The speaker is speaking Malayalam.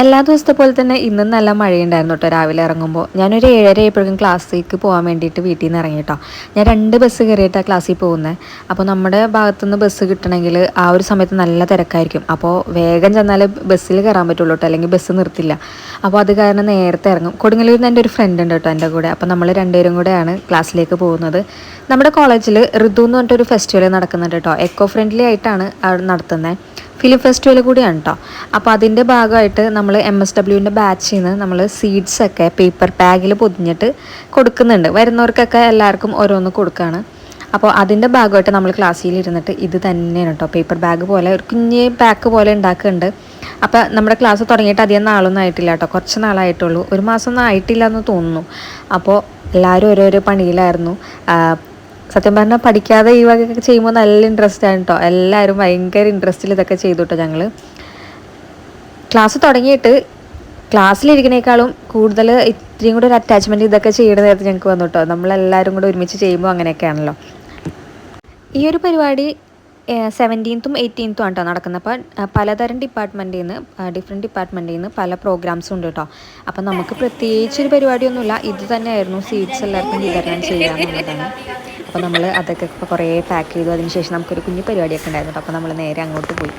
എല്ലാ ദിവസത്തെ പോലെ തന്നെ ഇന്നും നല്ല മഴയുണ്ടായിരുന്നു കേട്ടോ. രാവിലെ ഇറങ്ങുമ്പോൾ ഞാനൊരു 7:30 ആയപ്പോഴേക്കും ക്ലാസ്സിലേക്ക് പോകാൻ വേണ്ടിയിട്ട് വീട്ടിൽ നിന്ന് ഇറങ്ങി കേട്ടോ. ഞാൻ 2 ബസ് കയറിയിട്ടാണ് ക്ലാസ്സിൽ പോകുന്നത്. അപ്പോൾ നമ്മുടെ ഭാഗത്തുനിന്ന് ബസ് കിട്ടണമെങ്കിൽ ആ ഒരു സമയത്ത് നല്ല തിരക്കായിരിക്കും. അപ്പോൾ വേഗം ചെന്നാലേ ബസ്സിൽ കയറാൻ പറ്റുള്ളൂ കേട്ടോ, അല്ലെങ്കിൽ ബസ് നിർത്തില്ല. അപ്പോൾ അത് കാരണം നേരത്തെ ഇറങ്ങും. കൊടുങ്ങല്ലൂരിൽ നിന്ന് എൻ്റെ ഒരു ഫ്രണ്ട് ഉണ്ട് കേട്ടോ എൻ്റെ കൂടെ. അപ്പോൾ നമ്മൾ രണ്ടുപേരും കൂടെയാണ് ക്ലാസ്സിലേക്ക് പോകുന്നത്. നമ്മുടെ കോളേജിൽ ഋതു എന്ന് പറഞ്ഞിട്ടൊരു ഫെസ്റ്റിവൽ നടക്കുന്നുണ്ട് കേട്ടോ. എക്കോ ഫ്രണ്ട്ലി ആയിട്ടാണ് അവിടെ നടത്തുന്നത്. ഫിലിം ഫെസ്റ്റിവൽ കൂടിയാണ് കേട്ടോ. അപ്പോൾ അതിൻ്റെ ഭാഗമായിട്ട് നമ്മൾ MSWൻ്റെ ബാച്ചിൽ നിന്ന് നമ്മൾ സീഡ്സൊക്കെ പേപ്പർ ബാഗിൽ പൊതിഞ്ഞിട്ട് കൊടുക്കുന്നുണ്ട്. വരുന്നവർക്കൊക്കെ എല്ലാവർക്കും ഓരോന്ന് കൊടുക്കുകയാണ്. അപ്പോൾ അതിൻ്റെ ഭാഗമായിട്ട് നമ്മൾ ക്ലാസ്സിൽ ഇരുന്നിട്ട് ഇത് തന്നെയാണ് കേട്ടോ, പേപ്പർ ബാഗ് പോലെ ഒരു കുഞ്ഞ് പാക്ക് പോലെ ഉണ്ടാക്കുന്നുണ്ട്. അപ്പോൾ നമ്മുടെ ക്ലാസ് തുടങ്ങിയിട്ട് അധികം നാളൊന്നും ആയിട്ടില്ല കേട്ടോ, കുറച്ച് നാളായിട്ടുള്ളൂ. 1 മാസമൊന്നും ആയിട്ടില്ല എന്ന് തോന്നുന്നു. അപ്പോൾ എല്ലാവരും ഓരോരോ പണിയിലായിരുന്നു. സത്യം പറഞ്ഞാൽ പഠിക്കാതെ ഈ വകയൊക്കെ ചെയ്യുമ്പോൾ നല്ല ഇൻട്രസ്റ്റ് ആണ് കേട്ടോ. എല്ലാവരും ഭയങ്കര ഇൻട്രസ്റ്റിൽ ഇതൊക്കെ ചെയ്തു കേട്ടോ. ഞങ്ങൾ ക്ലാസ് തുടങ്ങിയിട്ട് ക്ലാസ്സിലിരിക്കുന്നേക്കാളും കൂടുതൽ ഇത്രയും കൂടെ ഒരു അറ്റാച്ച്മെൻറ്റ് ഇതൊക്കെ ചെയ്യുന്ന നേരത്ത് ഞങ്ങൾക്ക് വന്നു കേട്ടോ. നമ്മളെല്ലാവരും കൂടെ ഒരുമിച്ച് ചെയ്യുമ്പോൾ അങ്ങനെയൊക്കെയാണല്ലോ. ഈ ഒരു പരിപാടി 17th 18th ആണ് കേട്ടോ നടക്കുന്നത്. അപ്പോൾ പലതരം ഡിഫറെൻറ്റ് ഡിപ്പാർട്ട്മെൻറ്റിൽ നിന്ന് പല പ്രോഗ്രാംസും ഉണ്ട് കേട്ടോ. അപ്പം നമുക്ക് പ്രത്യേകിച്ചൊരു പരിപാടിയൊന്നുമില്ല, ഇത് തന്നെയായിരുന്നു സീറ്റ്സ് എല്ലാവർക്കും വിതരണം ചെയ്യാമെന്നുള്ളതാണ്. അപ്പോൾ നമ്മൾ അതൊക്കെ ഇപ്പോൾ കുറേ പാക്ക് ചെയ്തു. അതിന് ശേഷം നമുക്കൊരു കുഞ്ഞു പരിപാടിയൊക്കെ ഉണ്ടായിരുന്നു കേട്ടോ. അപ്പോൾ നമ്മൾ നേരെ അങ്ങോട്ട് പോയി.